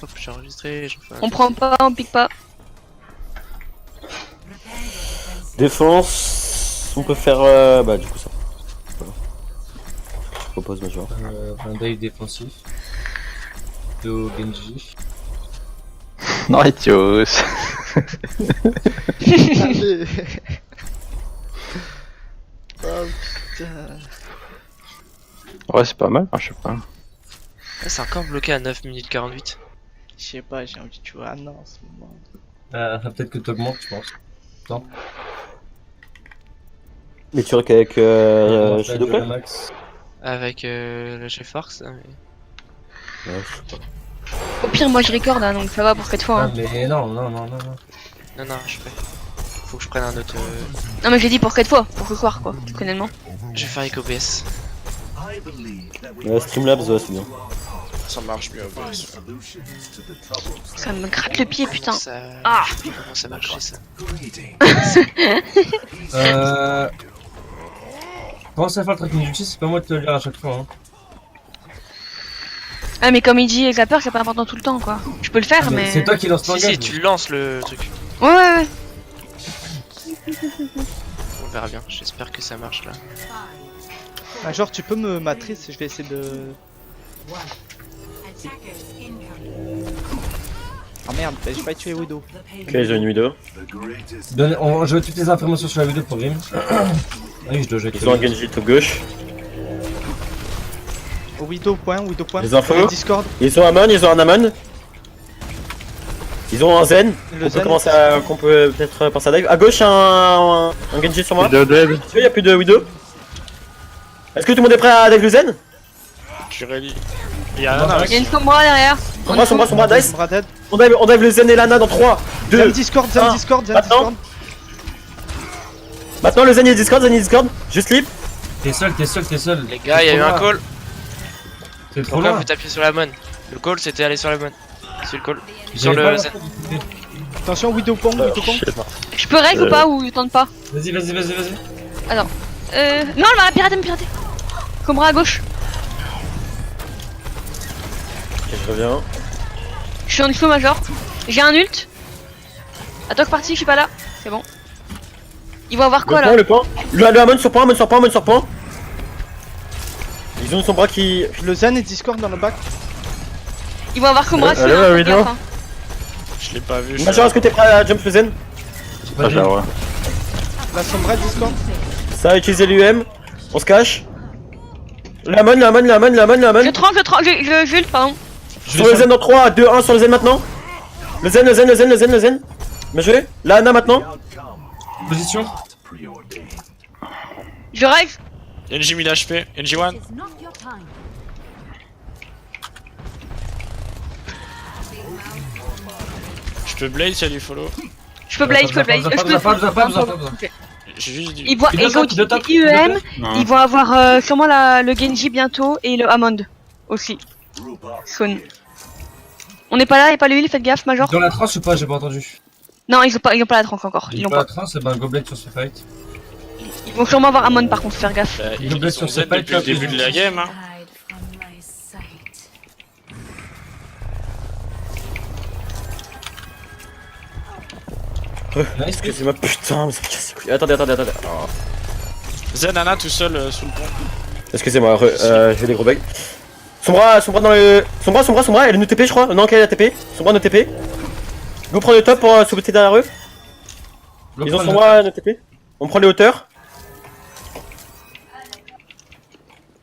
Hop, j'ai enregistré, j'en fais un. On prend pas, on pique pas. Défense, on peut faire bah du coup ça. Voilà. Je propose Major. Un dive défensif. Do Genji. Noritios. Allez. Oh putain. Ouais, c'est pas mal, je sais pas. Ah, c'est encore bloqué à 9 minutes 48. Je sais pas, j'ai envie de jouer à Nantes en ce moment. Peut-être que t'augmentes, je pense. Attends. Mais tu vois qu'avec Shadowplay Max. Avec le chef Force. Hein, mais... Ouais, je sais pas. Au pire, moi je record, hein, donc ça va pour cette fois. Ah, Hein. mais non. Non, je fais. Faut que je prenne un autre. Non, mais j'ai dit pour cette fois, pour ce soir, quoi, honnêtement. Je vais faire avec OBS. Streamlabs, ouais, c'est bien. Ça marche mieux OBS. Ça me gratte le pied, putain. Ça... Ah. Comment ça marche ça? Comment ça fait le tracking d'outil, c'est pas moi de te le dire à chaque fois. Hein. Ah, mais comme il dit Zapper, c'est pas important tout le temps, quoi. Je peux le faire, mais. C'est toi qui lance Si, l'engage. si, tu lances le truc. Ouais. On verra bien, j'espère que ça marche là. Major, tu peux me matrice, je vais essayer de... Ah merde, j'ai pas tué Widow. Ok, j'ai une Widow. Je veux toutes les informations sur la vidéo pour Grim. Oui, je dois jouer. Ils ont un Genji tout gauche. Au Widow point. Les infos. Discord. Ils ont un Amon, ils ont un Amon. Ils ont un Zen. On peut commencer à. Qu'on peut peut-être penser à dive. À gauche, un Genji sur moi. Il y a plus de Widow. Est-ce que tout le monde est prêt à dive le Zen? Tu relis. Il y a Lana Il y a une Sombra derrière. Sombra, Dice. Sombra dead. On dive le Zen et Lana dans 3, 2. Zen Discord. Maintenant. Maintenant le Zen et Discord, je slip. T'es seul. Les gars, il y a eu un call. C'est trop Pourquoi loin. vous tapez sur la mon? Le call c'était aller sur la mon. C'est le call. Sur J'avais pas le la Z. peine. Attention, Widow point. Je peux règle ou pas, ou tente pas? Vas-y. Non, elle m'a piraté. Sombra à gauche. Ok, je reviens. Je suis en expo major. J'ai un ult. Attaque partie, je suis pas là. C'est bon. Ils vont avoir quoi là? Le point. Le Amon sur point. Ils ont son bras qui. Le Zen et Discord dans le bac. Ils vont avoir Sombra dessus. allez, hein, fais Widow. gaffe, hein. Je l'ai pas vu. Major, est-ce que t'es prêt à jump le Zen? Ah, j'ai ouais. La Sombra Discord. Ça a utilisé l'UM. On se cache. L'Amon. Je tranque, je ult, pardon. Sur le Zen dans 3, 2, 1 sur le Zen maintenant. Le Zen. Bien joué. La Anna maintenant. Position. Je règle. NJ 1000 HP, NJ 1. Je peux blade s'il y a du follow. Je peux blade. Pas besoin. J'ai juste dit. Ils vont IEM, ils vont avoir sûrement le Genji bientôt et le Hammond aussi. Son. On n'est pas là, y'a pas l'huile, faites gaffe, Major. Dans la tranche ou pas, j'ai pas entendu. Non, ils ont pas la tranque encore. Ils l'ont pas la pas. tranche, c'est ben un gobelet sur ce fight. Ils vont sûrement avoir Hammond par contre, faire gaffe. Ils sont Z depuis le début de la game. Hein. Excusez-moi, putain, mais ça me casse les couilles. Attendez. Oh. Z Nana tout seul sous le pont. Excusez-moi, j'ai des gros bugs. Sombra dans le. Sombra, elle est nous TP, je crois. Non, qu'elle a TP. Sombra nous TP. Go prendre le top pour sauveter derrière eux. Ils ont Sombra nous TP. On prend les hauteurs.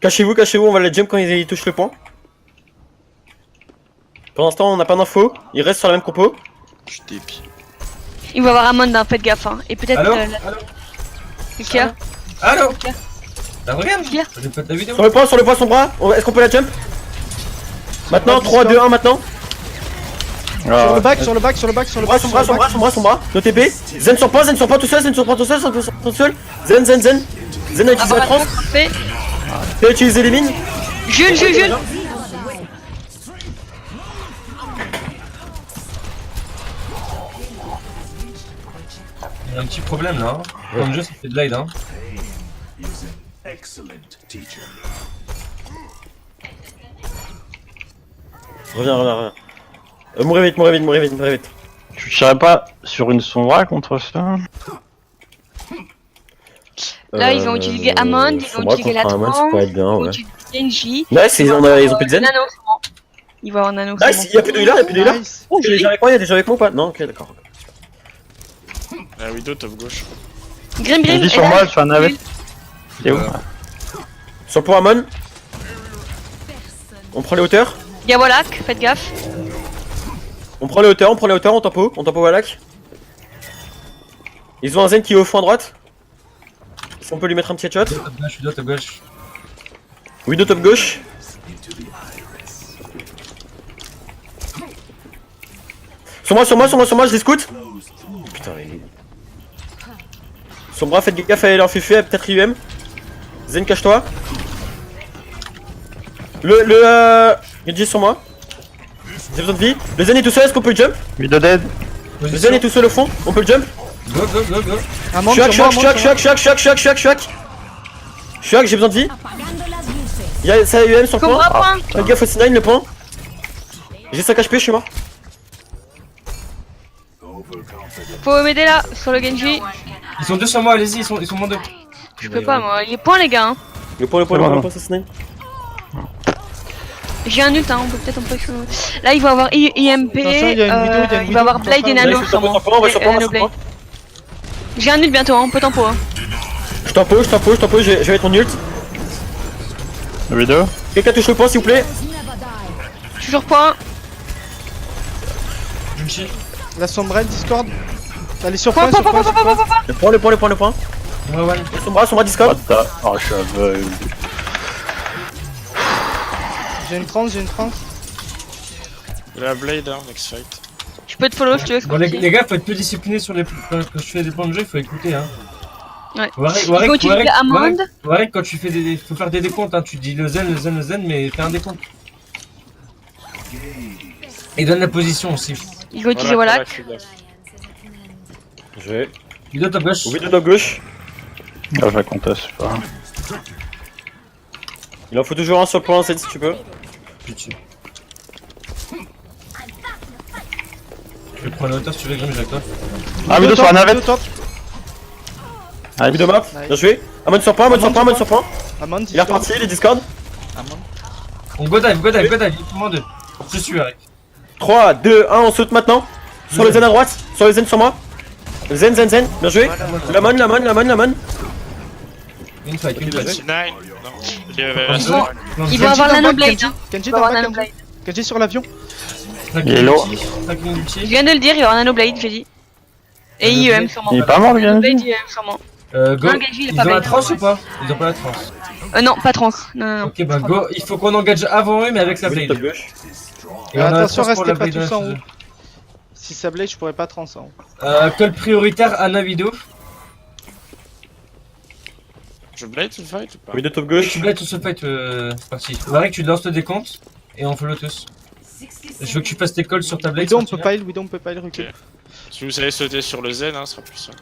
Cachez-vous, on va les jump quand ils touchent le point. Pour l'instant, on n'a pas d'infos. Ils restent sur la même compo. Je dépie. Ils vont avoir Hammond, hein, faites gaffe. Hein. Et peut-être. Allô Qu'est-ce qu'il y a? Allô Qu'est-ce qu'il y a? Bah regarde, Qu'est-ce qu'il y a? j'ai fait ta vidéo. Sur le point, Sombra. Est-ce qu'on peut la jump? Maintenant, 3, 2, 1 maintenant. Sur le bac. Sombra. No TP. Zen sur point tout seul. Zen a utilisé la trans. Parfait. T'as utilisé les mines. Jules. Il y a un petit problème là. Hein. Comme jeu, ça fait de l'aide. Hein. Reviens. Mourez vite. Tu tirerais pas sur une Sombra contre ça? Là, ils vont utiliser Amon, ils vont utiliser la Amon, ça Tran, pourrait être bien, ils vont ouais. utiliser Genji. Nice, ils ont plus de zen. Nano, sûrement. Ils vont avoir Nano. Nice, y'a plus de healer, Nice. Oh, Y'a des gens avec moi, y'a des gens avec moi ou pas? Non, ok, d'accord. La Widow top gauche. Grim. Vas-y sur moi, je fais un navet. Il est où? Sur le pont Amon. On prend les hauteurs. Y'a Wallach, faites gaffe. On prend les hauteurs, on tempo Wallach. Ils ont un zen qui est au fond à droite. Si on peut lui mettre un petit headshot. Widow top gauche. Widow top gauche. Sur moi, je les scout. Putain, il... Sombra, faites gaffe à leur féfé, peut-être IUM. Zen, cache-toi. Genji sur moi. J'ai besoin de vie. Le Zen est tout seul, est-ce qu'on peut le jump? Widow dead. Le Zen est tout seul au fond, on peut le jump? Go. Amon sur moi, Shuak, j'ai besoin de vie. Y'a ça UM sur le point. Cobra point. Faites gaffe au C9 le point. J'ai 5 HP, je suis mort. Faut m'aider là, sur le Genji. Ils sont deux sur moi, allez-y, ils sont moins deux. Je peux pas, moi. Il est point, les gars. Hein. Le point, ça C9. J'ai un ult, hein. On peut peut-être en pression. Là, ils vont avoir IMP. Attention, il y a une Widow, Il va avoir Blade et Nano, sûrement. On va sur point, Nano Blade. J'ai un ult bientôt, hein. On peut tempo. Hein. Je tempo, je vais mettre mon ult. Widow. Quelqu'un touche le point s'il vous plaît. Je suis sur point. La Sombra, Discord. Elle est sur Point. Le point. Ouais. Sombra, Discord. Oh, je suis aveugle. J'ai une trans. La Blade, hein, next fight. Je peux te follow si tu veux. Bon, les gars, faut être plus disciplinés sur les. Quand je fais des plans de jeu, il faut écouter, hein. Ouais. Warwick, faut utiliser Amande. Warwick, quand tu fais des. Faut faire des décomptes, hein. Tu dis le zen, mais fais un décompte. Et donne la position aussi. Il va utiliser Wallach. Je vais. Widow top gauche. Widow top gauche. Ah, je la conteste pas. Il en faut toujours un sur le point, si tu peux. Je vais prendre la hauteur si tu veux, Grim, avec toi. Ah, Widow sur la navette. Widow map, bien joué. Amon sur point. Amon, Il est reparti, il est Discord. On go dive, il est tout le monde. Je suis avec. 3, 2, 1, on saute maintenant. Sur le zen à droite, sur le zen sur moi. Zen, bien joué. Lamon. Une fight. 29. Non. Ils vont avoir Nano Blade. Hein. Genji Ils vont dans avoir le Nano bac, Blade. Genji sur l'avion. Il est lourd. Je viens de le dire, il y aura Nano Blade, j'ai dit. Et IEM sûrement. Il est pas mort, le gars. Nano Blade, IEM sûrement. Go. Non, Genji, il est Ils pas ont la Blade. trans ou pas? Ils ont pas la trans. Non, pas trans. Non. Ok, bah go. Il faut qu'on engage avant eux, mais avec la Widow blade. top gauche. Et on a la Attention, trans pour restez la pas blade tous en dans la haut. Si ça blade, je pourrais pas trans en haut. Call prioritaire, Anna Widow. Je Blade le fight ou pas? Widow top gauche. Tu blades tout ce fight, c'est parti. Warwick, tu lances le décompte et on follow tous. Je veux que tu passes tes calls sur ta blade. Widow, on peut pas il recule. Si vous savez sauter sur le Zen, hein, ce sera plus simple.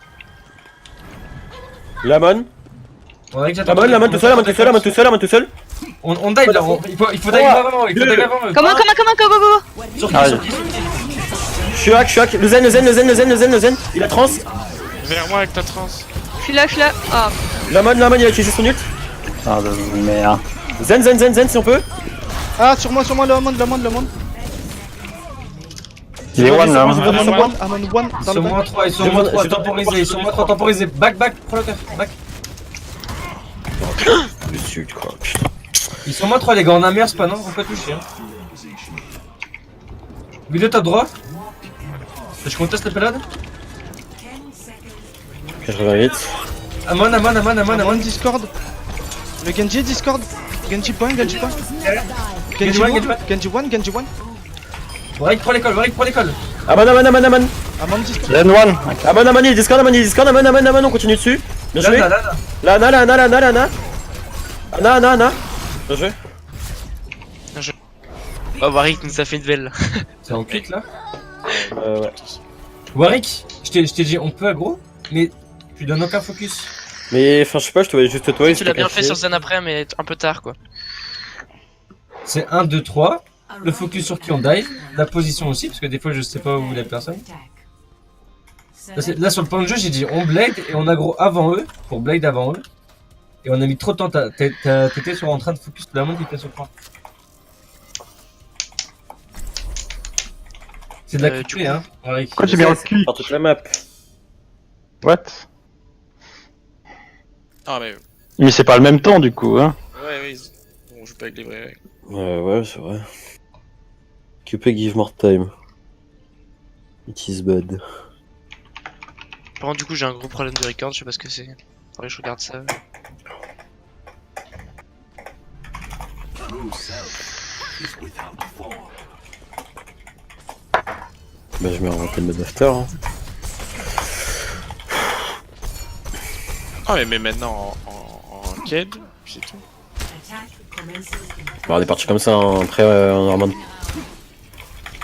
Lamon. Warwick, j'attends. Lamon tout seul. On dive là, il faut dive avant, il faut dive avant. Comment, go. Sur qui, Ah, sur qui? Shuak. Le zen. Il a trans. Vers moi avec ta trans. Je suis là. Ah, Lamon, il a utilisé son ult. Ah, de merde. Zen si on peut. Ah, sur moi, le Amon. Il est one là. Amon 1 dans Ils le sont moins bac. 3, ils sont moins 3 temporisés. Back, prends la terre, back. Dessus, tu crois. Ils sont moins 3 les gars, on a un meilleur span, non? On peut toucher. Hein. Widow top droit. Je conteste la pelade. Ok, je reviens vite. Amon. Amon Discord. Le Genji Discord. Genji point. Genji one. Warwick, prends l'école. Amon. Amon Discord. Zen one. Amon, il est Discord. Amon, on continue dessus. Bien joué. Lana. Ana. Bien joué. Oh, Warwick nous a fait une belle. C'est en clic là. Ouais. Warwick, je t'ai dit on peut aggro, mais tu donnes aucun focus. Mais enfin, je sais pas, je te voyais juste toi. Tu l'as bien fait sur Zen après, mais un peu tard quoi. C'est 1, 2, 3. le focus sur qui on dive, la position aussi, parce que des fois je sais pas où est la personne. Là sur le point de jeu, j'ai dit on blade et on aggro avant eux, pour blade avant eux. Et on a mis trop de temps, t'étais en train de focus la main qui était sur le point. C'est de la du QP, hein. Avec... Pourquoi j'ai mis un cul? Par toute la map. What? Ah, mais. Mais c'est pas le même temps du coup, hein. Ouais, oui. On joue pas avec les vraies règles. Ouais, c'est vrai. QP give more time. It is bad. Par contre, du coup, j'ai un gros problème de record, je sais pas ce que c'est. Faudrait que je regarde ça. Bah, je vais inventer le mode after. Hein. Ah, mais maintenant en quête, puis c'est tout. Bah, on est parti comme ça, hein. Après on est en mode.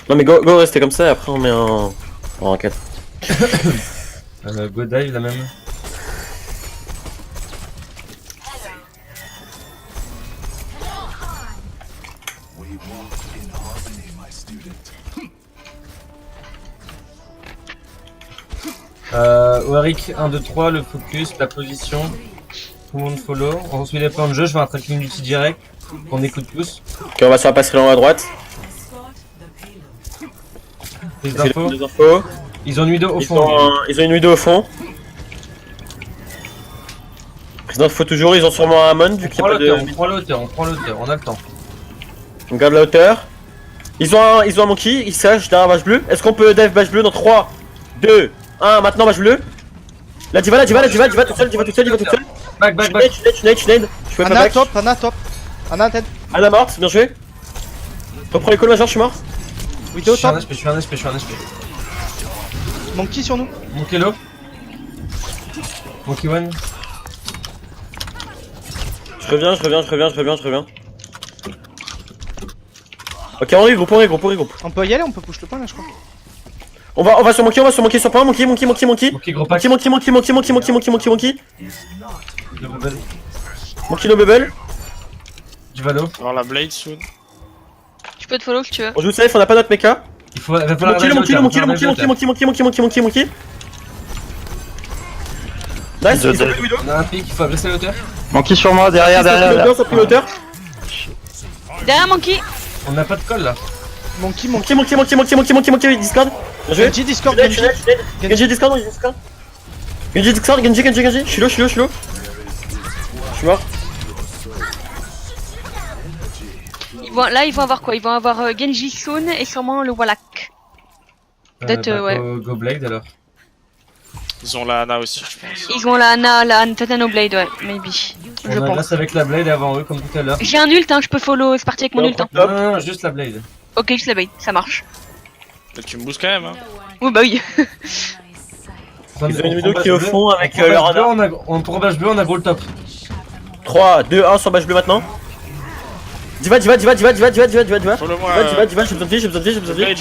Non, mais go rester comme ça, et après on met en enquête. Go dive la même. Warwick 1, 2, 3, le focus, la position. Tout le monde follow. On suit les plans de jeu, je vais un tracking d'outil direct. On écoute tous. Ok, on va sur la passerelle en haut à droite. Les C'est infos. les infos. Ils ont une vidéo au Ils fond. ont une vidéo au fond. Président, faut toujours, ils ont sûrement un Hammond vu On qu'il n'y a prend pas l'auteur, de. on prend l'auteur, on prend l'auteur, on a le temps. On garde la hauteur. Ils ont un monkey, ils sachent derrière vache bleue. Est-ce qu'on peut dive vache bleue dans 3, 2, 1, maintenant vache bleue. La diva toute seule. Back. Tu nade. Je fais pas Ana back. top, Ana top. Ana tête. Ana morte, bien joué. Reprends les calls majeurs, je suis mort. Widow Je suis un top. HP, je suis un HP. Monkey sur nous. Monkey low. Monkey one. Je reviens. Ok, on regroupe. On peut y aller, on peut push le point là, je crois. On va sur monkey sur point, monkey. Monkey gros pack. Monkey. Le bubble. Monkey no bubble. Du valo. Alors la blade soon. Je peux te follow si tu veux. On joue safe, on a pas notre mecha. Il va falloir Monkey. Nice, ils ont pris Widow. On a un pic, il faut agresser la hauteur. Monkey sur moi, derrière. Ils ont pris hauteur. Derrière Monkey. On n'a pas de colle là. Monkey. Monkey, Discord. Bien joué. Genji, Discord, Genji, Genji. Genji, Discord. Je suis low. Je suis mort. Ils vont avoir quoi? Ils vont avoir Genji, Sun et sûrement le Wallach. Peut-être, ouais. Go Blade alors. Ils ont la Ana aussi, je pense. Ils ont la Nano Blade, ouais, maybe. Je On pense. agresse avec la Blade avant eux comme tout à l'heure. J'ai un ult, hein, je peux follow, c'est parti avec mon ult. Hein. Non, juste la Blade. Ok, juste la Blade, ça marche. Tu me boostes quand même, hein. Oui, bah oui. Ils ont une vidéo qui est au fond avec leur Ana. On prend bâche bleu, on a gros le top. 3, 2, 1 sur bâche bleue maintenant. Diva. Follow-moi. J'ai besoin de vie. Je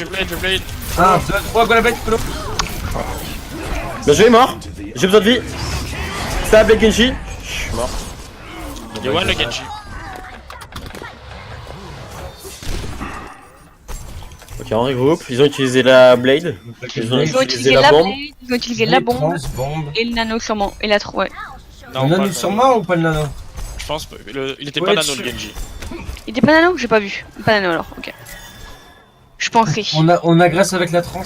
blade. 1, 2, 3, go la Blade, follow. Bien joué, mort. J'ai besoin de vie. Stab avec Genji. Je suis mort. Il one le Genji. Ok, on regroupe. Ils ont utilisé la blade. Ils ont utilisé la Blade, ils ont utilisé la bombe Bombe. et le nano sûrement. Et la 3, ouais. Le nano sur moi ou pas le nano? Je pense pas. Il était Ouais, pas nano le Genji. Il était pas nano? J'ai pas vu. Pas nano alors, ok. Je pensais. On agresse avec la trans.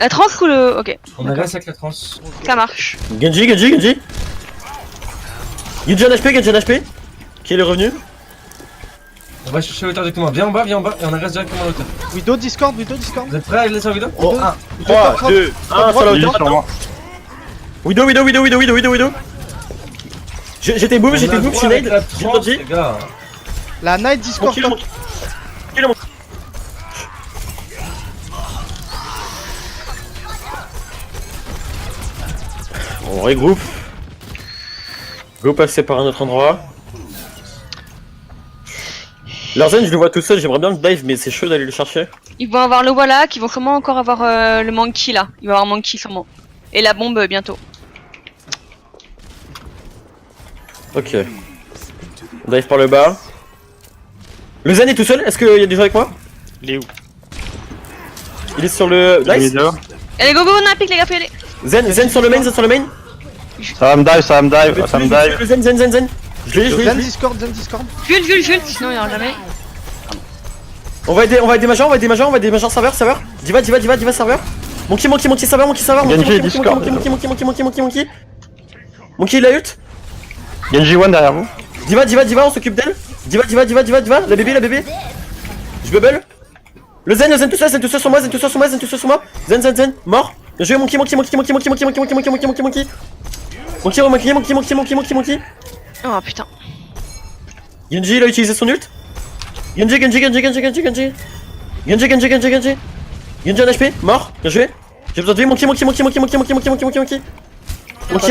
La trans ou le. Ok, On agresse avec la trans. ça marche. Genji en HP. Qui est le revenu? On va chercher l'auteur directement. Viens en bas et on agresse directement l'auteur. Widow, Discord. Vous êtes prêts à agresser la vidéo? Oh. 1. 3, 2, 1 sur la Genji hauteur sur moi. maintenant. Widow. J'étais move, je suis nade. J'ai besoin de vie. Les gars. La Night Discord top. On regroupe. Go passer par un autre endroit. Larzen, je le vois tout seul, j'aimerais bien le dive, mais c'est chaud d'aller le chercher. Ils vont avoir le Wallach, ils vont sûrement encore avoir le Monkey là. Il va y avoir Monkey sûrement. Et la bombe bientôt. Ok. On dive par le bas. Le Zen est tout seul, est-ce qu'il y a des gens avec moi? Il est où? Il est sur le. Nice. Allez, go go, on a un pic, les gars, allez. Zen sur le main, Zen sur le main. Ça va me dive, ça va me dive, ça me dive. Zen. Je l'ai. Zen Discord. Jules, sinon il y aura jamais. On va aider majors, on va aider majors serveur. Diva serveur. Monkey serveur. Genji, Discord. Monkey il a ult. Genji one derrière vous. Diva, on s'occupe d'elle. Diva. La bébé. Je bubble. Le Zen tout ça sur moi. Zen. Mort. Bien joué, Monkey. Monkey. Oh putain. Genji, il a utilisé son ult. Genji. Genji en HP, mort, bien joué. J'ai besoin de lui, Monkey. Monkey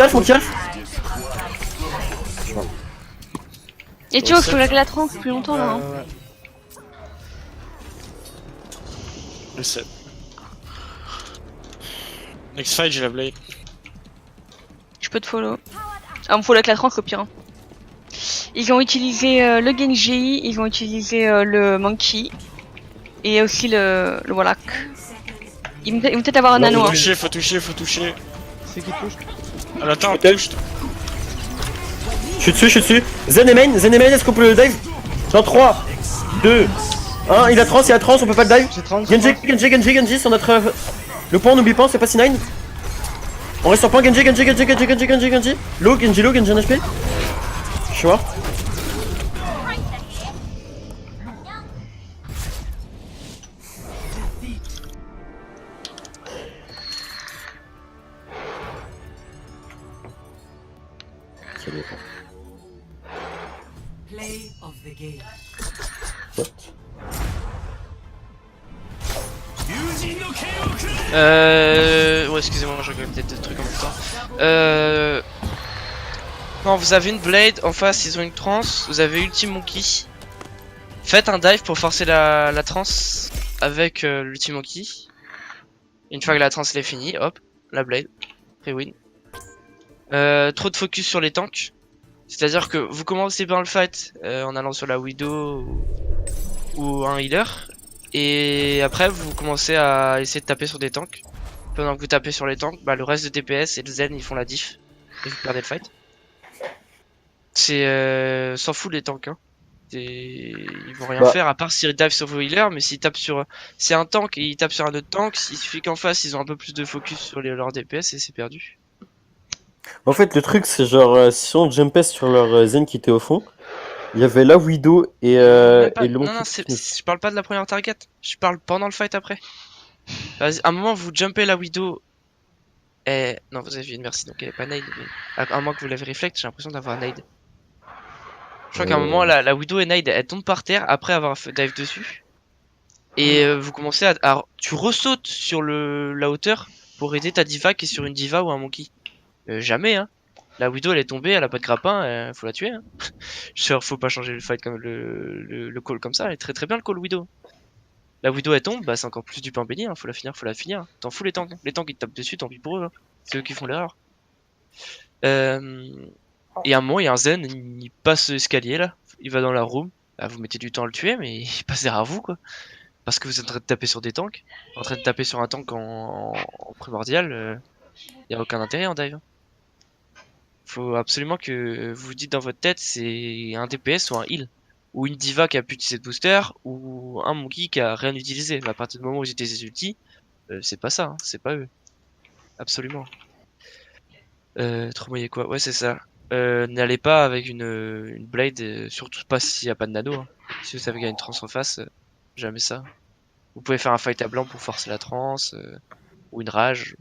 half. Et tu vois, faut que la tranque plus longtemps là. Hein. Le 7. Next fight, j'ai la blade. Je peux te follow. Ah, on me follow avec la tranque au pire. Hein. Ils ont utilisé le Genji, ils ont utilisé le Monkey et aussi le Warlock. Ils vont peut-être avoir un nano. Hein. Faut toucher. C'est qui touche? Ah, attends, touche. Je suis dessus. Zen et main, est-ce qu'on peut le dive? Dans 3, 2, 1, il a trans, on peut pas le dive. J'ai 30. Genji sur notre... Le point, n'oublie pas, c'est pas C9. On reste sur point, Genji. Low, Genji en HP. Je suis mort. Play of the game. Ouais, excusez-moi, je regarde peut-être des trucs en même temps. Non, vous avez une blade, en face ils ont une trance, vous avez Ultimate Monkey. Faites un dive pour forcer la trance avec l'Ultimate Monkey. Une fois que la trance est finie, hop, la blade, pre-win. Trop de focus sur les tanks. C'est-à-dire que vous commencez par le fight en allant sur la Widow ou un healer. Et après vous commencez à essayer de taper sur des tanks. Pendant que vous tapez sur les tanks, bah, le reste de DPS et le Zen ils font la diff. Et vous perdez le fight. C'est s'en fout les tanks hein. Ils vont rien faire à part s'ils dive sur vos healers, mais s'ils tapent sur... C'est un tank et ils tapent sur un autre tank, il suffit qu'en face ils ont un peu plus de focus sur leur DPS et c'est perdu. En fait, le truc, c'est genre, si on jumpait sur leur Zen qui était au fond, il y avait la Widow et le Monkey. Non, je parle pas de la première target, je parle pendant le fight après. À un moment, vous jumpez la Widow. Et... Non, vous avez une merci, donc elle est pas nade. Mais... À un moment que vous l'avez reflect, j'ai l'impression d'avoir un nade. Je crois qu'à un moment, la Widow est nade, elle tombe par terre après avoir fait dive dessus. Et vous commencez à... Tu ressautes sur la hauteur pour aider ta diva qui est sur une diva ou un monkey. Jamais, hein. La Widow elle est tombée, elle a pas de grappin, faut la tuer. Hein. Genre, faut pas changer le fight comme le call comme ça, elle est très très bien le call Widow. La Widow elle tombe, bah c'est encore plus du pain béni, hein. Faut la finir. T'en fous les tanks. Les tanks ils te tapent dessus, tant pis pour eux. Hein. C'est eux qui font l'erreur. Et à un moment, il y a un Zen, il passe l'escalier là, il va dans la room. Bah, vous mettez du temps à le tuer, mais il passe derrière vous quoi. Parce que vous êtes en train de taper sur des tanks, en train de taper sur un tank en primordial, y a aucun intérêt en dive. Faut absolument que vous dites dans votre tête c'est un DPS ou un heal. Ou une diva qui a pu utiliser de booster, ou un monkey qui a rien utilisé. Mais à partir du moment où ils utilisent des ultis, c'est pas ça, hein, c'est pas eux. Absolument. Trop moyen quoi, ouais c'est ça. N'allez pas avec une blade, surtout pas s'il y a pas de nano. Hein. Si vous savez qu'il y a une trance en face, jamais ça. Vous pouvez faire un fight à blanc pour forcer la trance, ou une rage.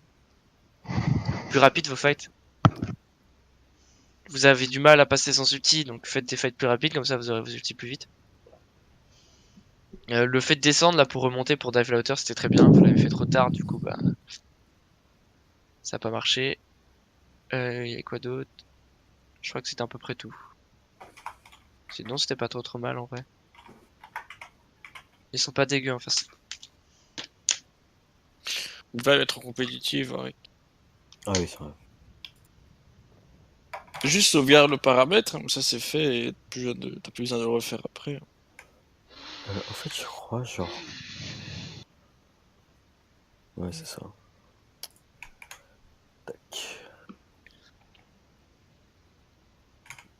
Plus rapide vos fights. Vous avez du mal à passer sans ulti, donc faites des fights plus rapides, comme ça vous aurez vos ultis plus vite. Le fait de descendre là pour remonter pour dive la hauteur c'était très bien, vous l'avez fait trop tard du coup bah ça a pas marché. Y'a quoi d'autre? Je crois que c'était à peu près tout. Sinon c'était pas trop mal en vrai. Ils sont pas dégueux en face. Il va être compétitive avec. Ah oui, c'est vrai. Juste sauvegarde le paramètre, ça c'est fait et t'as plus besoin de le refaire après. En fait, je crois, genre. Ouais, c'est ça. Tac.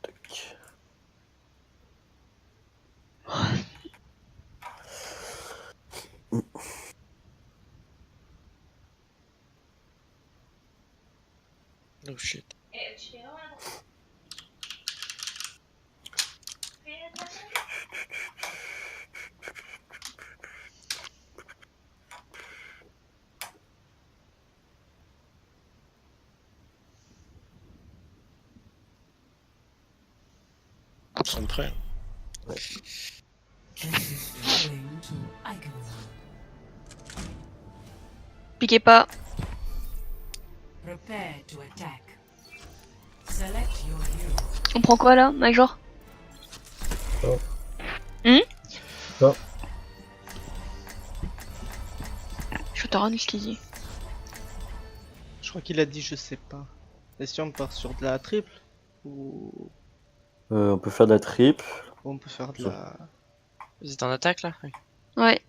Tac. Oh shit. Ils sont prêts. Piquez pas. On prend quoi là, Major? Pas. Je te rends ce qu'il dit. Je crois qu'il a dit je sais pas. Et si on part sur de la triple ou On peut faire de la triple. on peut faire de la... Vous êtes en attaque là? Oui. Ouais.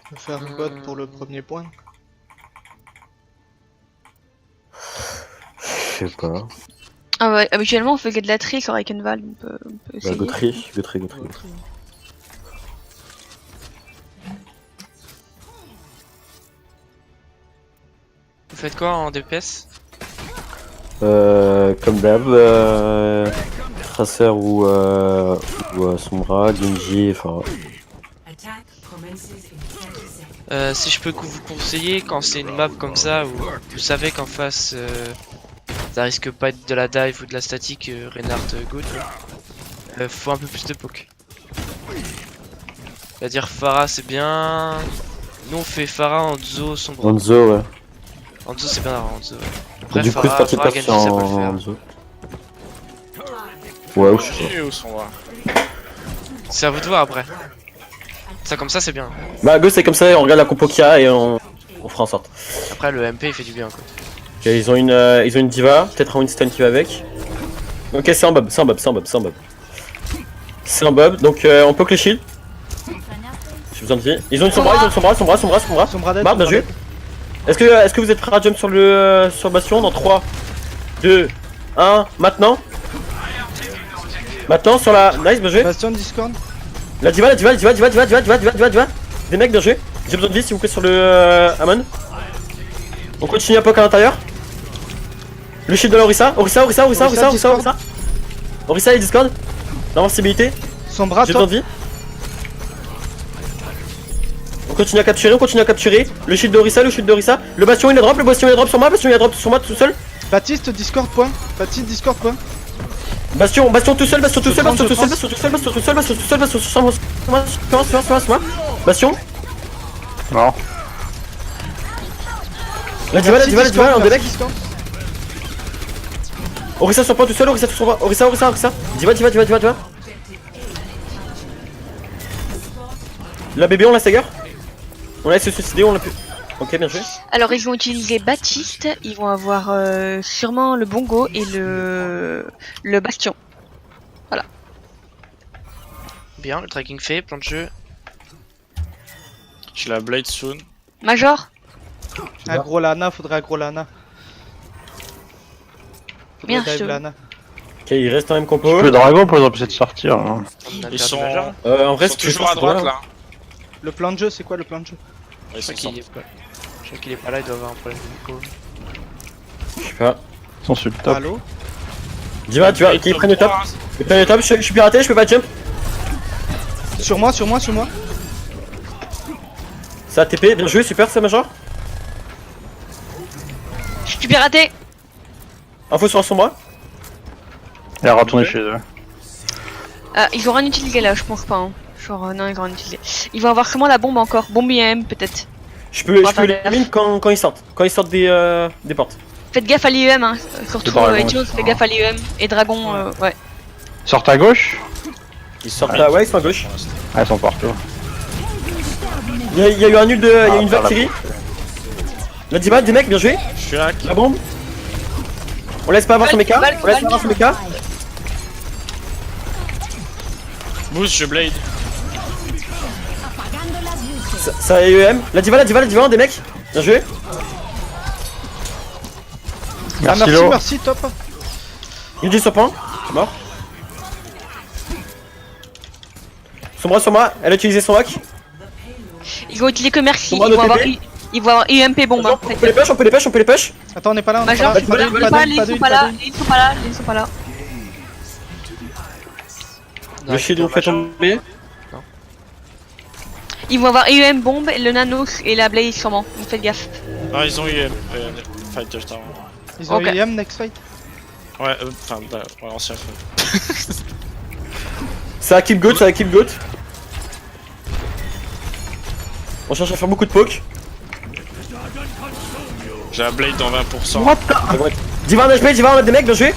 On peut faire une bot pour le premier point. Je sais pas. Ah ouais, habituellement on fait que de la tri sur Ikenval, on peut Bah, essayer. Gautry. Vous faites quoi en DPS? Comme d'hab, Tracer ou Sombra, Genji, enfin. Si je peux vous conseiller, quand c'est une map comme ça, où vous savez qu'en face ça risque pas être de la dive ou de la statique, Reinhardt good, faut un peu plus de poke. C'est-à-dire Pharah c'est bien. Nous on fait Pharah, Hanzo, Sombra. Hanzo, ouais. Hanzo c'est bien Hanzo. Ouais. Et Après du coup, Pharah, partie Pharah, top Genji sur ça peut le faire. Hanzo. Ouais, ou je sais pas. Et où sont là? C'est à vous de voir après. Ça comme ça c'est bien. Bah, go, c'est comme ça, on regarde la compo qu'il y a et on fera en sorte. Après le MP il fait du bien quoi. Ok, ils ont une diva, peut-être un Winston qui va avec. Ok, c'est un bob. C'est un bob, donc on poke les shields. J'ai besoin de vie. Ils ont une Sombra. Sombra dead, Barbe, bien joué. Est-ce que vous êtes prêts à jump sur le bastion dans 3, 2, 1, maintenant? Maintenant sur la... Nice, bien joué. Bastion Discord. La diva. Des mecs, bien joué. J'ai besoin de vie s'il vous plaît sur le Amon. On continue à poke à l'intérieur. Le shield de la Orisa. Orisa et Discord. L'invincibilité. Sombra J'ai besoin top. de vie. On continue à capturer. Le shield de Orisa. Le bastion il est drop sur moi. Tout seul. Baptiste Discord point. Bastion tout seul. Bastion. Non. La diva, un des mecs. Orisa sur point tout seul, Orisa. Diva. La bébé, on la stagger. On laisse se suicider, on l'a pu. Ok, bien joué. Alors ils vont utiliser Baptiste, ils vont avoir sûrement le bongo et le bastion. Bien, le tracking fait, plan de jeu. J'ai la blade soon. Major? Aggro Lana, faudrait aggro Lana. Bien, Faudrait je dive te- Lana. Ok, il reste en même compo. Le dragon pour empêcher de sortir. Hein. On a Ils perdu sont, Major. En vrai, ils sont toujours à droite là. Le plan de jeu, c'est quoi le plan de jeu? Ils Je sont crois qu'il est pas... Je crois qu'il est pas là, il doit avoir un problème de micro. Je sais pas. Ils sont sur le top. Allo? Diva, ok, ils prennent le top. Je suis piraté, je peux pas jump. Sur moi. Ça a TP, bien joué, super, ça, Major. Je suis piraté. Info sur un Sombra. Il a retourné chez eux. Ah, ils vont rien utiliser là, je pense pas. Hein. Genre, non, ils vont rien utiliser. Ils vont avoir sûrement la bombe encore. Bombe IM peut-être. Je peux les mine quand ils sortent. Quand ils sortent des portes. Faites gaffe à l'IEM, hein. Surtout dragon, Etios, faites gaffe à l'IEM. Et Dragon, ouais. Sortent à gauche. Ils sortent là, ouais, ils sont à gauche. Ah, ils sont partout. Il y a eu un nul de. Il y a une Valkyrie. La diva, des mecs, bien joué. Je suis hack. La bombe. On laisse pas avoir son mecha. Mousse, je blade. Ça a EM. La diva, des mecs. Bien joué. Ah, Merci merci, Lo. merci, top. Genji sur point. Mort. Sur moi, elle a utilisé son hack. Ils vont utiliser que merci, Comment ils vont le avoir, TP? ils vont avoir UMP bombe. Hein, On peut les push, on peut les push. Attends, on est pas là, on est Major, pas ils là. sont pas, ils sont pas là, ils sont pas là, ils sont pas là. Le shield vous fait tomber. Ils vont avoir EUM bombe, le nanos et la blaze sûrement, donc faites gaffe. Ah, ils ont eu fight just avant. Ils ont Ok. eu IM next fight. Ouais, enfin, bah, ouais, ancien fight. Ça a keep goat, On cherche à faire beaucoup de poke. J'ai la blade dans 20%. Diva en HP, Diva on a des mecs, bien joué.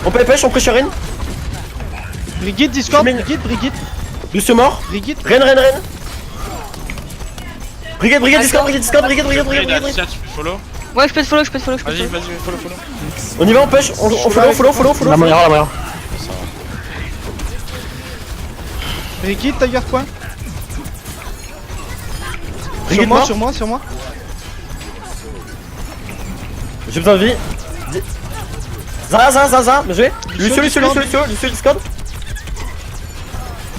On peut les push, on pressure Ren. Brigitte, Discord, Je mets- Brigitte. Lucio mort. Brigitte. Ren. Brigade, Discord. Blade, tu peux follow. Ouais, je peux te follow. Vas-y, follow. On y va, on push, on follow. La Moira. Brigitte, Tiger point. Brigade mort. Sur moi. J'ai besoin de vie. Zaza, bien joué. Lucio, Discord.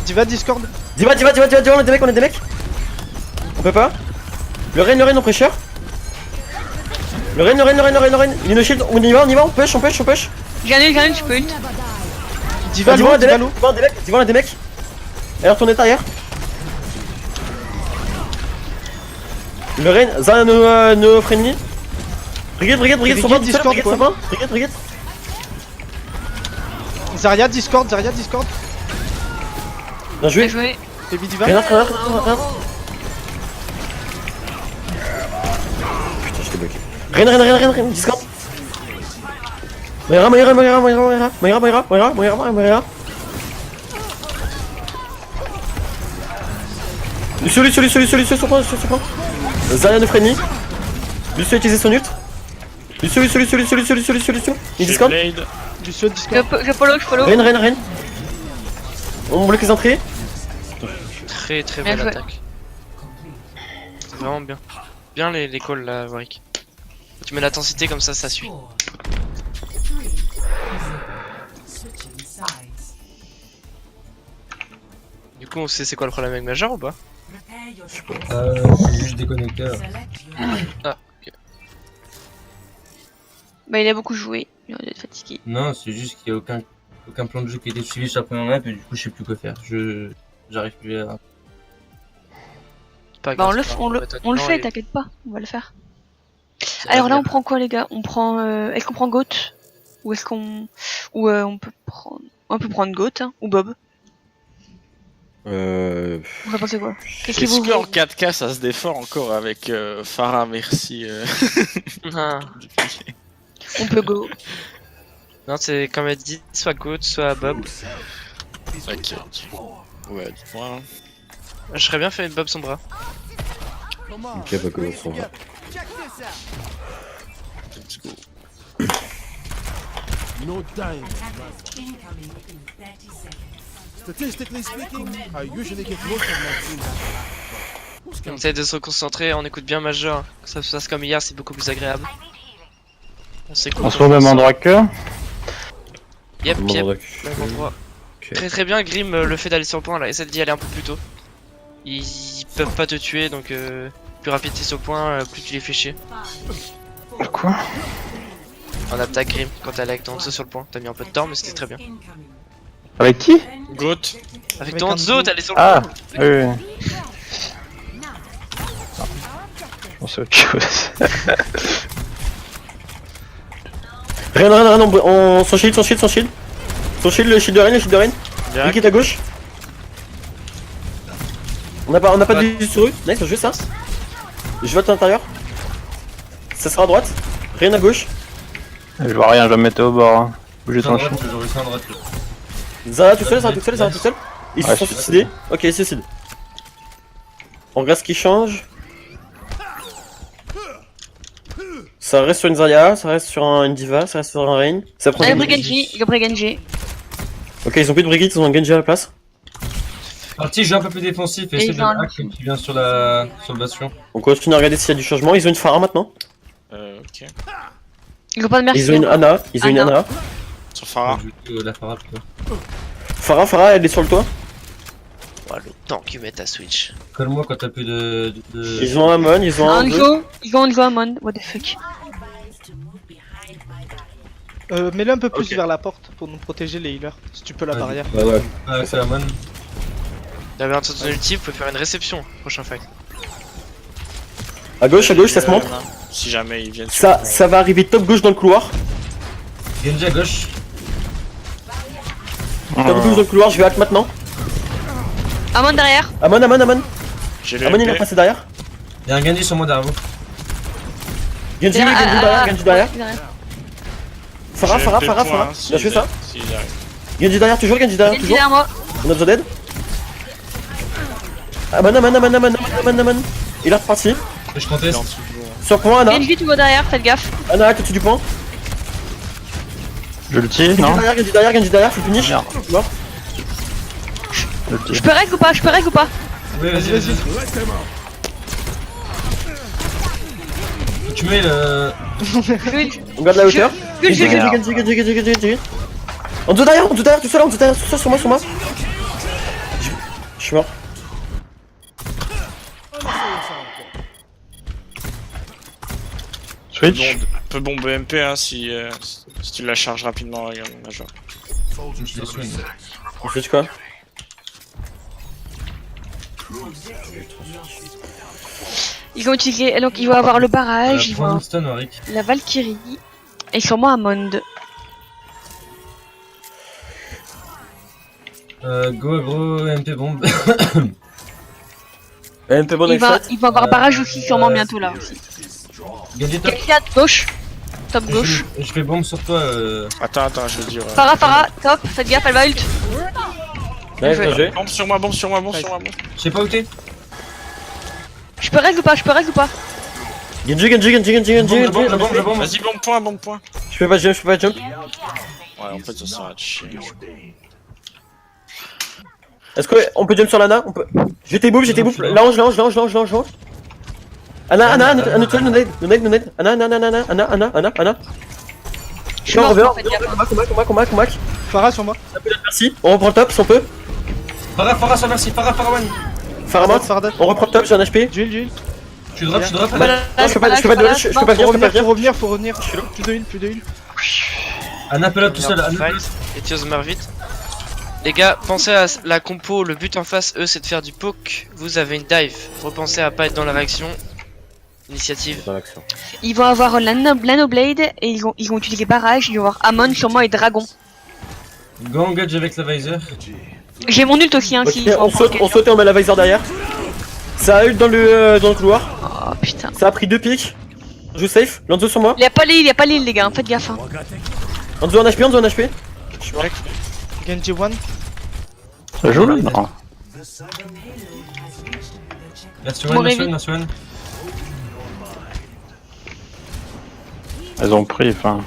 Diva, Discord. Diva, on a des mecs. On peut pas. Le Ren, on pressure. Le Ren. Il est no shield, on y va, on push. J'en ai, je peux ult. Diva, Diva, on a des low. mecs. Diva, on a des mecs. Elle est retournée derrière. Le Ren, Zaza, no friendly. Brigade, sur moi, Discord, Brigade, quoi. sur moi. Brigade. Zarya, Discord. Bien Bien joué. joué. Baby Diva. Rien. Putain, j'étais bloqué. Ren, Discord. Moira. Lucio, sur point. Zarya no friendly. Lucio a utilisé son ult. Lucio. Il J'ai Discord. blade. Lucio, Discord. Je follow. Ren. On bloque les entrées. Très Bien belle joué. attaque. C'est vraiment bien. Bien les calls là, Warwick. Tu mets l'intensité comme ça suit. Du coup, on sait c'est quoi le problème avec Major ou pas? C'est juste des connecteurs. Bah, il a beaucoup joué, il doit être fatigué. Non, c'est juste qu'il y a aucun plan de jeu qui a été suivi sur la première map et du coup je sais plus quoi faire. J'arrive plus à... Pas Bah, on grave, le, c'est pas on le, grave. on le fait, Et- t'inquiète pas, on va le faire. c'est Alors là, la on prend quoi, les gars? On prend, est-ce qu'on prend Goat? Ou est-ce qu'on, ou on peut prendre Goat, hein, ou Bob. Vous en pensez quoi? Qu'est-ce qui Est-ce vous qu'en 4K ça se défend encore avec Farah, merci. Ah. On peut go. Non, c'est comme elle dit, soit Goat, soit Bob. Ok. Ouais, dites-moi. Hein. Je serais bien fait une Bob Sombra. Ok, pas que son bras. Let's go. No time. Statistically speaking, I usually get most of my team. On essaie de se concentrer, on écoute bien Major. Que ça se passe comme hier, c'est beaucoup plus agréable. On s'écoute. On se trouve au même endroit que. Yep, même endroit. Ok. Très bien, Grim, le fait d'aller sur le point là, essaie d'y aller un peu plus tôt. Ils peuvent pas te tuer donc plus rapide t'es sur le point, plus tu les fais chier. Quoi? En attaque Grim, quand t'es allé avec ton Hanzo sur le point, t'as mis un peu de temps mais c'était très bien. Avec qui? Goat. Avec Avec ton Hanzo. Hanzo, t'es allé sur le Ah! point. Oui. On sait autre chose. Rien, on son shield. Son shield, le shield de Ren. Direct. Liquide à gauche. On n'a pas de vue sur eux. Nice, juste ça. Je vote à l'intérieur. Ça sera à droite. Rien à gauche. Je vois rien, je vais me mettre au bord. Hein. Bougez ton chien. Toujours le droite. Zara tout seul. Ils se Ouais, sont je suis suicidés. Ok, ils se suicident. On regarde ce qui change. Ça reste sur une Zarya, ça reste sur une Diva, ça reste sur un Rain. Ça prend Allez, des- Genji, il y a Genji. Ok, ils ont plus de Brigitte, ils ont un Genji à la place. Parti, joue un peu plus défensif et essaie ils de ont un hack qui vient sur le bastion. On continue à regarder s'il y a du changement. Ils ont une Pharah maintenant. Ok. Ils ont pas de merci. Ils ont une Ana. Ils ont une Ana. Ana. Sur Farah. La Farah, putain. Farah, elle est sur le toit. Oh, le temps qu'ils mettent à Switch. Colle-moi quand t'as plus de. Ils ont Amon, ils ont un. Ils ont Ango Amon, what the fuck. Mets-le un peu plus Ok. vers la porte pour nous protéger les healers. Si tu peux la Ouais. barrière. Ouais, ouais. Ouais, c'est la man. Vous avez entendu ulti, vous pouvez faire une réception. Prochain fight. À gauche, ça se montre. Si jamais ils viennent sur Ça va arriver top gauche dans le couloir. Genji à gauche. Top gauche dans le couloir, je vais hack maintenant. Amon derrière. Amon. J'ai le Amon, il est MP. passé derrière. Y'a un Genji sur moi derrière vous. Genji derrière. Farah. J'ai le MP point, Bien s'ils joué ça. arrivent, s'ils arrivent. Genji derrière, toujours. Genji Toujours. derrière moi. On a besoin d'aide. Amon. Il est reparti. Je Il est conteste. en dessous de vous, hein. Sur point, Ana. Genji, tu vois derrière, faites gaffe. Ana hack au-dessus du point. Je le tire, non? Genji derrière, faut finish. Merde. Mort. Je le Je tire. peux reg ou pas? Oui, vas-y. Tu mets le. On garde la hauteur. Genji. Genji. En dessous derrière, tout seul, sur moi. Je suis mort. Switch. Peut bomber MP hein, si tu la charges rapidement, Major. Je les swing. On switch quoi? Ils vont utiliser, donc ils vont avoir le barrage, ils vont avoir Stun, Arik. la Valkyrie, et sûrement Amond. Go aggro, MP bombe. MP bon Ils vont avoir barrage aussi sûrement bientôt là aussi. Genji top. Quelqu'un à gauche, top gauche. Je fais bombe sur toi. Attends, je veux dire. Farah, top, faites gaffe, elle va ult. Bien joué. Bombe sur moi. Je sais pas où t'es. Je peux reg ou pas? Genji. Je bombe. Vas-y, bombe point. Je peux pas jump. Ouais, en fait, ça sert à chier. Est-ce qu'on peut jump sur l'Ana? On peut. J'étais bouffe. Lange. Ana, no nade. Ana. Je suis mort, revers. faites gaffe. Combat. Farah sur moi. Merci. On reprend le top si on peut. Farah, ça merci. Farah one. Pharamot. Farah. On reprend le top, j'ai un HP. Duel. Tu drop. Non, je peux pas venir. Faut revenir. Plus de heal. Anna pelote tout seul. Etios meurt vite. Les gars, pensez à la compo, le but en face, eux, c'est de faire du poke. Vous avez une dive. Repensez à pas être dans la réaction. Initiative. Dans l'action. Ils vont avoir l'Anoblade et ils vont utiliser barrage, ils vont avoir Amon sûrement et Dragon. Go engage avec la visor. J'ai mon ult aussi hein Ok, si on saute et on met la visor derrière. Ça a ult dans le couloir. Oh putain. Ça a pris 2 pics. Je joue safe. Lanzo sur moi. Il y a pas l'île les gars, faites gaffe hein. Lanzo en HP. Genji one. Ça joue là? Non. Merci Bon, one. Elles ont pris, enfin.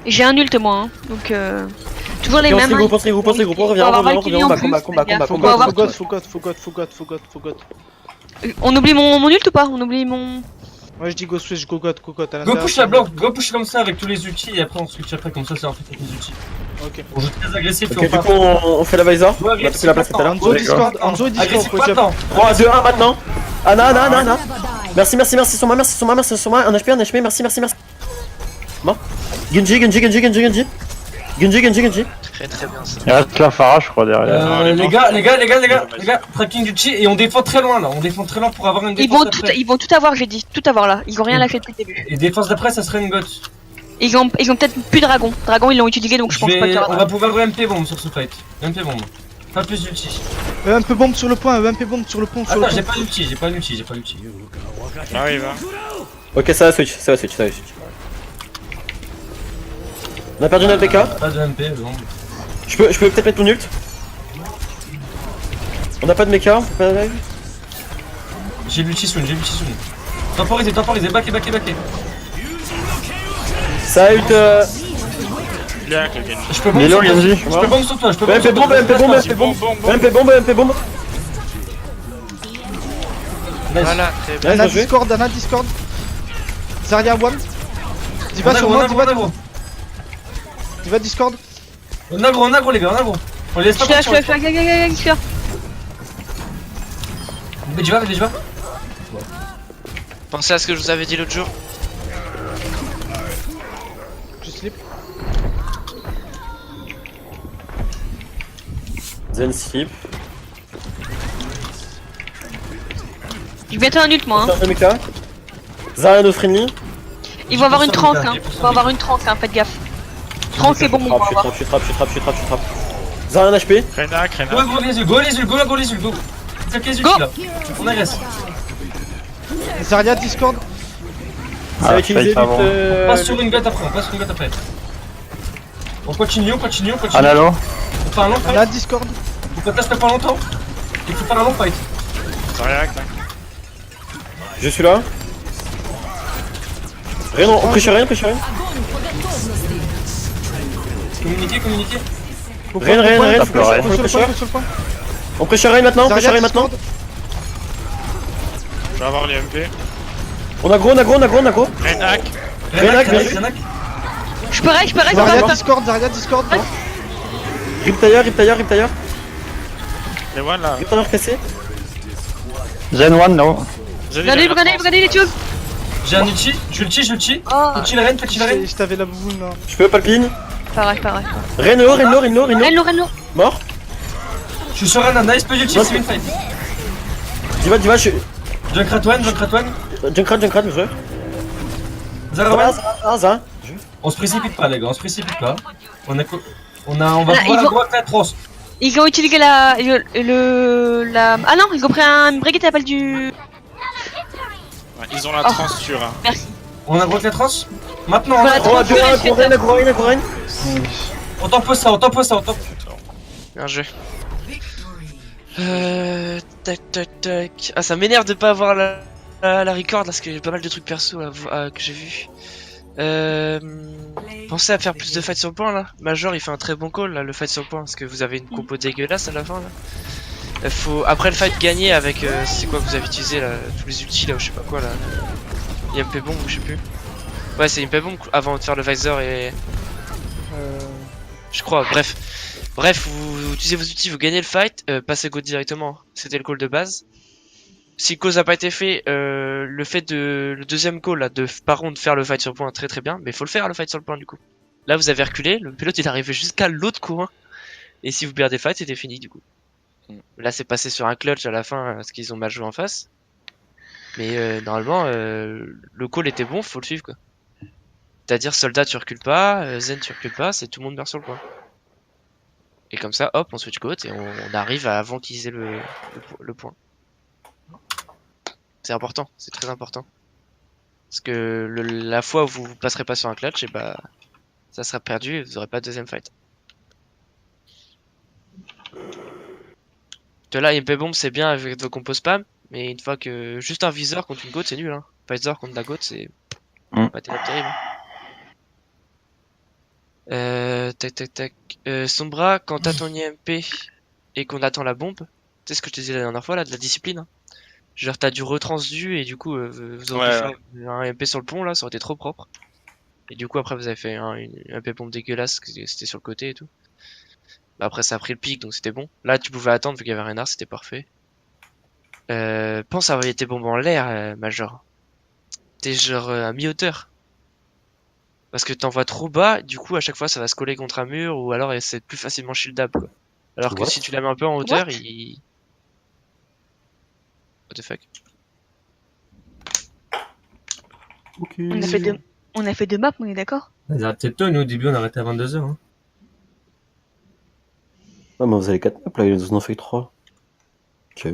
J'ai un ult moi hein. Donc toujours les mêmes. On pense les groupes, on revient, combat. Faut God. On oublie mon ult ou pas? On oublie mon... Moi je dis go switch, go God à Go l'intérieur. push la bloc, go push comme ça avec tous les outils et après on switch après comme ça c'est en fait avec les outils. Ok. On joue très agressif Ok, et du on coup on fait la visor. Ouais, On a pris la place tout à l'heure. Anzo Discord, agressif faut pas jump. tant. 3, 2, 1 maintenant. Ana. Merci sur moi. Un HP, merci. Bon. Genji. Très bien ça. Il reste la Farah, je crois, derrière. Les gars, tracking du chi et on défend très loin là, pour avoir une Ils défense vont d'après. ils vont tout avoir j'ai dit, tout avoir là. Ils ont rien lâché depuis le début. Et défense d'après ça serait une goth. Ils ont peut-être plus Dragon. Dragon ils l'ont utilisé donc je pense pas qu'il y On aura. va pouvoir jouer MP bomb sur ce fight. MP bomb. Pas plus d'ulti. Un peu bombe sur le point, un peu bombe sur le pont. Attends, j'ai pas d'ulti. J'arrive hein. Ok, ça va switch. On a perdu notre BK. Pas de MP bomb. Je peux peut-être mettre mon ult. On a pas de mecha, on peut pas live. J'ai l'ulti soon. Temporisé, backé. Ça a ult. Bien avec le Genji. Je peux bomb Milo, sur toi. Genji. Je peux bomb sur toi. MP bombe. Bombe. MP bombe. Voilà, très bien. Nice, Anna bien joué. Discord, Anna Discord. Zarya one. Diva On a sur gros, on moi, a gros, on a Diva, gros. Diva Discord. On a gros les gars, on a gros. On les laisse Je pas suis là, partir. je suis là. Mais tu vas. Pensez à ce que je vous avais dit l'autre jour. Je slip. Zen slip. J'ai bientôt un ult moi. Hein. Putain, Mika. Zarya no friendly. Ils vont avoir une 10%, tranque, Mika, hein. 10%. Ils vont avoir une tranque, hein, faites gaffe. Tranque c'est bon, on va avoir. Je trappe. Zarya un HP. Renak, Go les yeux, go. C'est les yeux Go. là. On agresse. Zarya Discord. Ça va utiliser fight avant. vite. Passe sur une gâte après, On continue. Analo. On fait un long fight. Anna Discord. Faut qu'on reste pas longtemps. Il faut faire un long fight. Zaryak, Je suis là. Rien, on pressure rien. Communiquer. Rien. Tape le raid. Sur le point. On pressure rien maintenant. Zarya Discord. je vais avoir les MP. On a gros. Renak, Renak, bien joué. Renak. Je peux reste, Zarya Discord. Rip tailleur. les one là. Rip tailleur cassé. Zen 1, no. Regardez les tubes. J'ai un ulti, je le tue. Oh, Petit la reine. Je t'avais la bouboune là. Je peux palpine. pareil. Reno. Mort. Je suis sur un nice, petit ulti, c'est une fight. Diva, je suis. Junkrat one. Junkrat, bien joué. Zara one. Zara. On se précipite pas les gars, On va Ah, voir ils la vont- droite, la trosse. Ils ont utilisé la... Ah non, ils ont pris un brigade à balle du... Ouais, ils ont la Oh. trans sur. Hein. Merci. On a droite la trosse. Maintenant, Voilà, Gros Reine. on t'impose ça. Bien joué. Tac. Ah, ça m'énerve de pas avoir la record là, parce que j'ai pas mal de trucs perso que j'ai vu. Pensez à faire plus de fight sur le point là. Major il fait un très bon call là, le fight sur le point, parce que vous avez une compo dégueulasse à la fin là. Faut après le fight gagner avec c'est quoi que vous avez utilisé là, tous les ultis là ou je sais pas quoi là. IMP bomb ou je sais plus. Ouais c'est IMP bomb avant de faire le visor et je crois, bref vous utilisez vos outils, vous gagnez le fight, passez go directement, c'était le call de base. Si le call n'a pas été fait, le fait de le deuxième call là, de par contre faire le fight sur le point très bien, mais faut le faire le fight sur le point du coup. Là vous avez reculé, le pilote il est arrivé jusqu'à l'autre coin, et si vous perdez fight c'était fini du coup. Là c'est passé sur un clutch à la fin parce qu'ils ont mal joué en face, mais normalement le call était bon, faut le suivre quoi. C'est-à-dire soldat tu recules pas, zen tu recules pas, c'est tout le monde meurt sur le point. Et comme ça hop on switch côte et on arrive à avant qu'ils aient le point. C'est important, c'est très important. Parce que la fois où vous passerez pas sur un clutch, et bah ça sera perdu et vous aurez pas de deuxième fight. De là, MP bomb c'est bien avec vos compos spam, mais une fois que juste un visor contre une goat c'est nul. Hein. Visor contre la goat c'est pas terrible. Tac. Sombra, quand t'as ton IMP et qu'on attend la bombe, tu sais ce que je te disais la dernière fois là, de la discipline. Hein. Genre t'as du retransdu et du coup vous aurez pu faire un MP sur le pont là, ça aurait été trop propre. Et du coup après vous avez fait un MP pompe dégueulasse, c'était sur le côté et tout. Bah, après ça a pris le pic donc c'était bon. Là tu pouvais attendre vu qu'il y avait Renard, c'était parfait. Pense à envoyer tes bombes en l'air, Major. T'es genre à mi-hauteur. Parce que t'envoies trop bas, du coup à chaque fois ça va se coller contre un mur ou alors c'est plus facilement shieldable quoi. Alors que si tu la mets un peu en hauteur, What the fuck? Okay. On a fait deux maps, on est d'accord? Peut-être toi, nous au début on a arrêté à 22h. Hein. Ah, mais vous avez 4 maps là, ils en ont fait 3. Ok.